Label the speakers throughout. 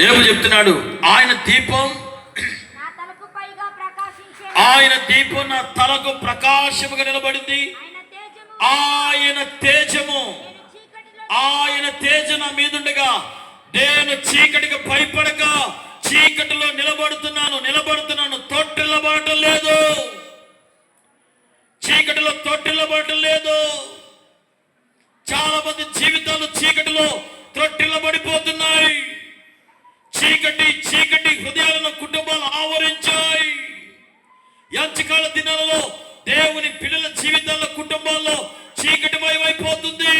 Speaker 1: ఏమో చెప్తున్నాడు, ఆయన దీపం నా తలకు ప్రకాశముగా నిలబడింది. ఆయన తేజము నా మీదుండగా నేను చీకటికి భయపడక చీకటిలో నిలబడుతున్నాను. తొట్టిల్లబడటం లేదు, చీకటిలో తొట్టిల్లబడటం లేదు. చాలా మంది జీవితాలు చీకటిలో తొట్టిల్లబడిపోతున్నాయి. చీకటి హృదయాలను కుటుంబాలు ఆవరించాయి. యాంత్రికాల దినాలలో దేవుని పిల్లల జీవితాల్లో కుటుంబాల్లో చీకటిమయమైపోతుంది.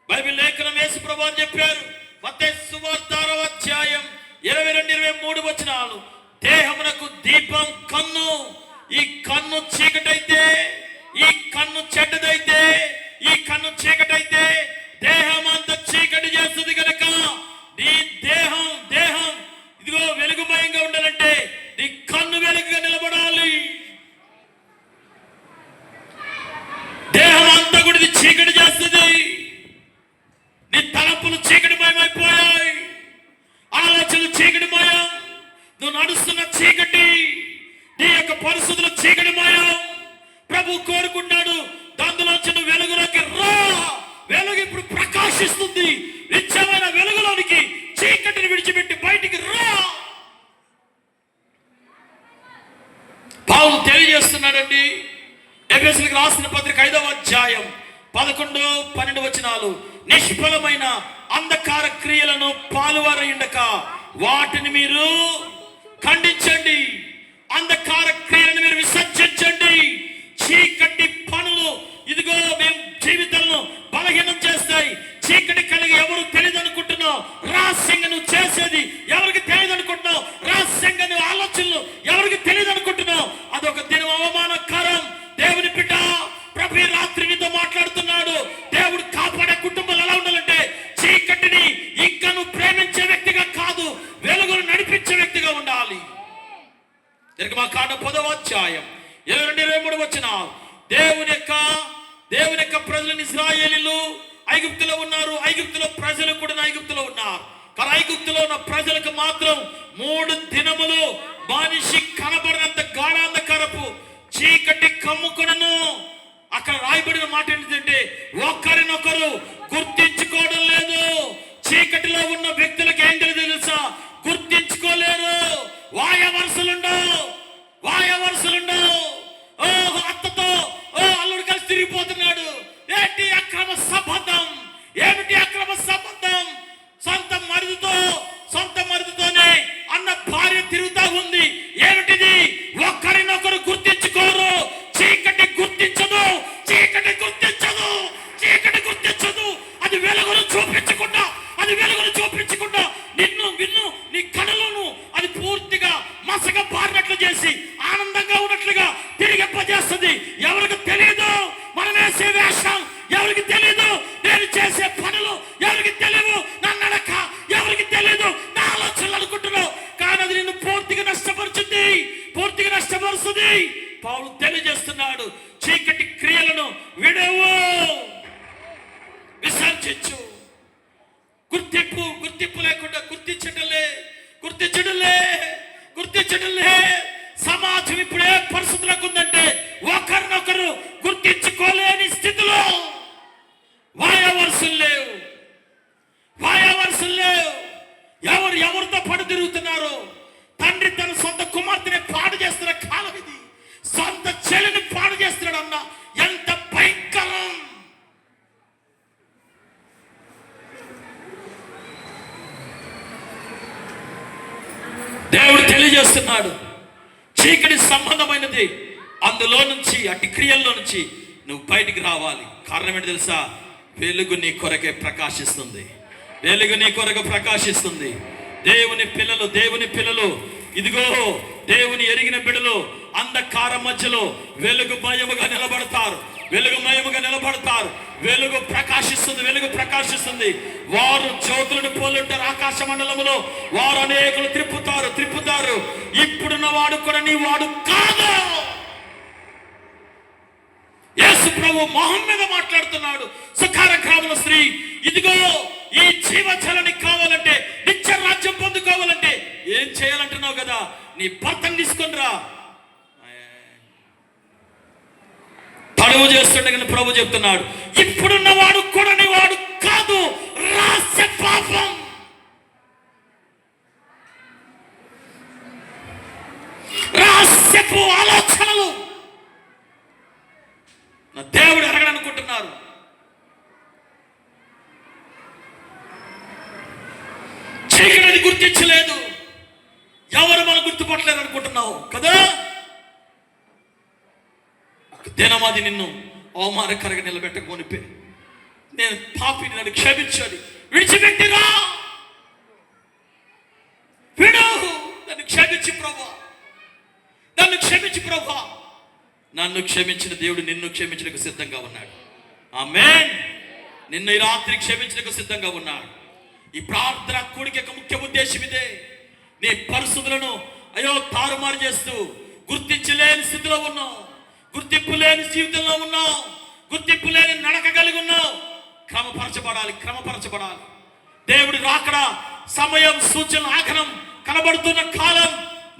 Speaker 1: బైబిల్ లేఖనం యేసు ప్రభువు చెప్పారు, మత్తయి సువార్త 6వ అధ్యాయం 22-23 వచనాలు. దేహమునకు దీపం కన్ను. ఈ కన్ను చీకటైతే, ఈ కన్ను చెడ్డదైతే, ఈ కన్ను చీకటైతే దేహం అంతా చీకటి చేస్తుంది. కనుక నీ దేహం ఇదిగో వెలుగుమయంగా ఉండాలంటే నీ కన్ను వెలుగుగా నిలబడాలి. దేహం అంతా కూడా ఇది చీకటి చేస్తుంది. నీ తలంపులు చీకటిమయమైపోయాయి, ఆలోచనలు చీకటిమయం, నువ్వు నడుస్తున్న చీకటి, నీ యొక్క పరిస్థితులు చీకటిమయం. ప్రభు కోరుకున్నాడు, దానిలోంచి నువ్వు వెలుగులోకి రా. వెలుగు ఇప్పుడు ప్రకాశిస్తుంది. నిత్యమైన వెలుగులోనికి చీకటిని విడిచిపెట్టి బయటికి రా. పౌలు తెలియజేస్తున్నాడండి. ఎఫెసీయులకు రాసిన పత్రిక 5వ అధ్యాయం 11-12 వచనాలు. నిష్ఫలమైన అంధకార క్రియలను పాలువారయుండక వాటిని మీరు ఖండించండి. అంధకార క్రియలను మీరు విసర్జించండి. చీకటి పనులు ఇదిగో మేము జీవితాలను బలహీనం చేస్తాయి. చీకటి కలిగి ఎవరు తెలియదు అనుకుంటున్నావు, రహస్యంగా నువ్వు చేసేది ఎవరికి తెలియదు అనుకుంటున్నావు, రహస్యంగా నువ్వు ఆలోచనలు ఎవరికి తెలియదు అనుకుంటున్నావు, అదొక దినం అవమానకరం. దేవుని బిడ్డ, ప్రభు రాత్రి నీతో మాట్లాడుతున్నాడు. దేవుడు కాపాడే కుటుంబాలు ఎలా ఉండాలంటే చీకటిని ఇంకా నువ్వు ప్రేమించే వ్యక్తిగా కాదు, వెలుగును నడిపించే వ్యక్తిగా ఉండాలి. నిర్గమకాండ 10వ అధ్యాయం 22-23 వచనాలు. దేవుని యొక్క ప్రజలను ఇశ్రాయేలీయులు ఐగుప్తులో ఉన్నారు. ఐగుప్తులో ప్రజలు కూడా ఐగుప్తులో ఉన్నారు. కానీ ఐగుప్తులో ఉన్న ప్రజలకు మాత్రం 3 దినములు మనిషి కనబడినంత గాఢాంధకారపు చీకటి కమ్ముకొనను. అక్కడ రాయబడిన మాట ఏంటంటే ఒకరినొకరు గుర్తించుకోవడం లేదు. చీకటిలో ఉన్న వ్యక్తులకు ఏం తెలియదు తెలుసా? గుర్తించుకోలేరు. వాయ వరుసలుండవు. అత్తతో అల్లుడు కలిసి తిరిగిపోతున్నాడు. ఏమిటి అక్రమ సంబంధం? సొంత మరుదుతోనే అన్న భార్య తిరుగుతా ఉంది. ఏమిటిది? ఒకరినొకరు గుర్తించుకోరు. చీకటి గుర్తించదు. అది వెలుగును చూపించకుండా నిన్ను నీ కళ్ళను అది పూర్తిగా మసక బారినట్లు చేసి ఆనందంగా ఉన్నట్లుగా తిరిగింపజేస్తుంది. ఎవరికి తెలియదు మనం వేసే వేషం, ఎవరికి తెలియదు నేను చేసే పనులు, ఎవరికి తెలియదు నా నడక, ఎవరికి తెలియదు నా ఆలోచనలు అనుకుంటున్నావు. కానీ అది నిన్ను పూర్తిగా నష్టపరుస్తుంది. పౌలు తెలియజేస్తున్నాడు, చీకటి క్రియలను విడవు, విసర్జించు. గుర్తింపు లేకుండా గుర్తించడంలే సమాజం ఇప్పుడే పరిస్థితులకు ఉందంటే ఒకరినొకరు గుర్తించుకోలేని స్థితిలో. వాయవరుసలు లేవు. ఎవరితో పడు తిరుగుతున్నారు. తండ్రి తన సొంత కుమార్తెని పాడు చేస్తున్న కాలం ఇది. సొంత చెల్లిని పాడు చేస్తున్నాడు అన్న ఎంత భయంకరం. దేవుడు తెలియజేస్తున్నాడు, చీకటి సంబంధమైనది అందులో నుంచి, అటు క్రియల్లో నుంచి నువ్వు బయటికి రావాలి. కారణం ఏంటి తెలుసా? వెలుగు నీ కొరకే ప్రకాశిస్తుంది. దేవుని పిల్లలు ఇదిగో దేవుని ఎరిగిన బిడ్డలు అంధకార మధ్యలో వెలుగుమయముగా నిలబడతారు. వెలుగు ప్రకాశిస్తుంది. వారు జ్యోతులను పోలుంటారు. ఆకాశ మండలములో వారు అనేకులు త్రిప్పుతారు. ఇప్పుడున్న వాడు కూడా నీ వాడు కాదు. యేసు ప్రభు మొహం మీద మాట్లాడుతున్నాడు. సుఖార గ్రామల స్త్రీ, ఇదిగో ఈ జీవజలానికి కావాలంటే నిత్య రా, నీ భర్తను తీసుకొని రా. తడువు చేస్తుండగా ప్రభు చెప్తున్నాడు, ఇప్పుడున్నవాడు కూడని వాడు కాదు, రహస్య పాపం. రహస్యపు ఆలోచనలు నా దేవుడు ఎరగడనుకుంటున్నారు. చీకటిని గుర్తించలేదు, ఎవరు మనం గుర్తుపట్టలేదు అనుకుంటున్నావు కదా. దినమది నిన్ను అవమానకరంగా నిలబెట్టకపోనిపే, నేను పాపిని, నన్ను క్షమించాలి, విడిచిపెట్టిరా, విడు, నన్ను క్షమించి ప్రభా, నన్ను క్షమించి ప్రభా. నన్ను క్షమించిన దేవుడు నిన్ను క్షమించడానికి సిద్ధంగా ఉన్నాడు. ఆమేన్. నిన్ను ఈ రాత్రి క్షమించడానికి సిద్ధంగా ఉన్నాడు. ఈ ప్రార్థన కూడిక యొక్క ముఖ్య ఉద్దేశం ఇదే. నీ పరిస్థితులను తారుమారు చేస్తూ గుర్తించలేని స్థితిలో ఉన్నావు, గుర్తింపు లేని జీవితంలో ఉన్నావు, గుర్తింపు లేని నడక కలిగి ఉన్నావు. క్రమపరచబడాలి. దేవుడి రాకడ సమయం, సూచనలు, ఆగమనం కనబడుతున్న కాలం,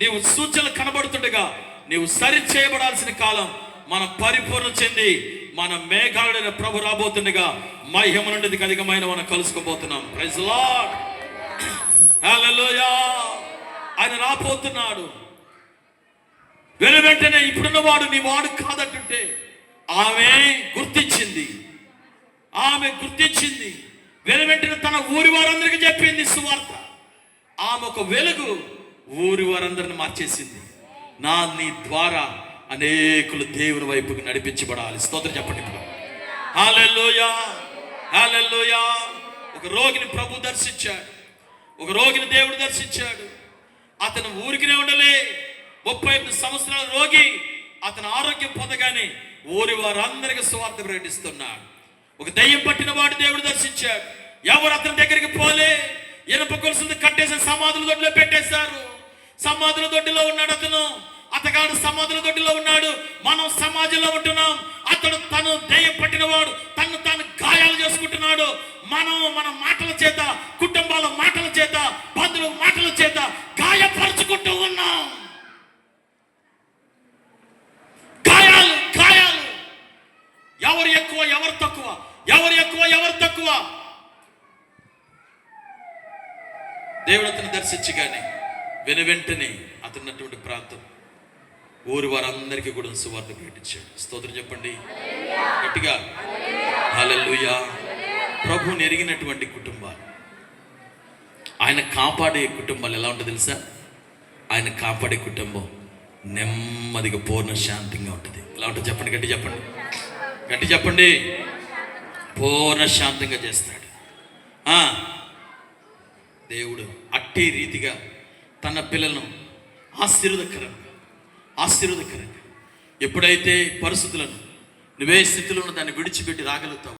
Speaker 1: నీవు సూచనలు కనబడుతుండగా నీవు సరి చేయబడాల్సిన కాలం. మనం పరిపూర్ణ చెంది మన మేఘాలుడైన ప్రభు రాబోతుండగా మహిమ నుండి అధికమైన మనం కలుసుకోబోతున్నాం. ప్రైజ్ లార్డ్, హల్లెలూయా. ఆయన రాబోతున్నాడు. వెంటనే ఇప్పుడున్నవాడు నీ వాడు కాదంటుంటే ఆమె గుర్తించింది. వెంటనే తన ఊరి వారందరికీ చెప్పింది సువార్త. ఆమె ఒక వెలుగు ఊరి వారందరిని మార్చేసింది. నీ ద్వారా అనేకులు దేవుని వైపుకి నడిపించబడాలి. స్తోత్రం చెప్పండి. హల్లెలూయా, హల్లెలూయా. ఒక రోగిని ప్రభు దర్శించాడు, ఒక రోగిని దేవుడు దర్శించాడు. అతను ఊరికినే ఉండలే, 35 సంవత్సరాల రోగి. అతను ఆరోగ్యం పొందగానే ఊరి వారందరికీ సువార్త ప్రకటిస్తున్నాడు. ఒక దయ్యం పట్టిన వాడు దేవుడు దర్శించాడు. ఎవరు అతని దగ్గరికి పోలే. ఇనుప గొలుసులు కట్టేసి సమాధుల దొడ్డిలో పెట్టేశారు. సమాధుల దొడ్డిలో ఉన్నాడు అతగాడు సమాధుల దొడ్డిలో ఉన్నాడు. మనం సమాజంలో ఉంటున్నాం. తను దయ్యం పట్టిన వాడు తాను గాయాలు చేసుకుంటున్నాడు. మన మాటల చేత, కుటుంబాల మాటల చేత, బంధువుల మాటల చేత గాయపరుచుకుంటూ ఉన్నాం. గాయాలు. ఎవరు ఎక్కువ, ఎవరు తక్కువ, ఎవరు తక్కువ. దేవుడు అతను దర్శించగానే వెంటనే అతనున్నటువంటి ప్రాంతం ఊరి వారందరికీ కూడా సువార్త ప్రకటించాడు. స్తోత్రం చెప్పండి గట్టిగా. హల్లెలూయా. ప్రభువుని ఎరిగినటువంటి కుటుంబాలు, ఆయన కాపాడే కుటుంబాలు ఎలా ఉంటుంది తెలుసా? ఆయన కాపాడే కుటుంబం నెమ్మదిగా పూర్ణ శాంతంగా ఉంటుంది. ఎలా ఉంటుంది చెప్పండి, గట్టి చెప్పండి. పూర్ణ శాంతంగా చేస్తాడు దేవుడు. అట్టి రీతిగా తన పిల్లలను ఆశీర్వదకరంగా ఎప్పుడైతే పరిస్థితులను నువ్వే స్థితిలో దాన్ని విడిచిపెట్టి రాగలుగుతావు,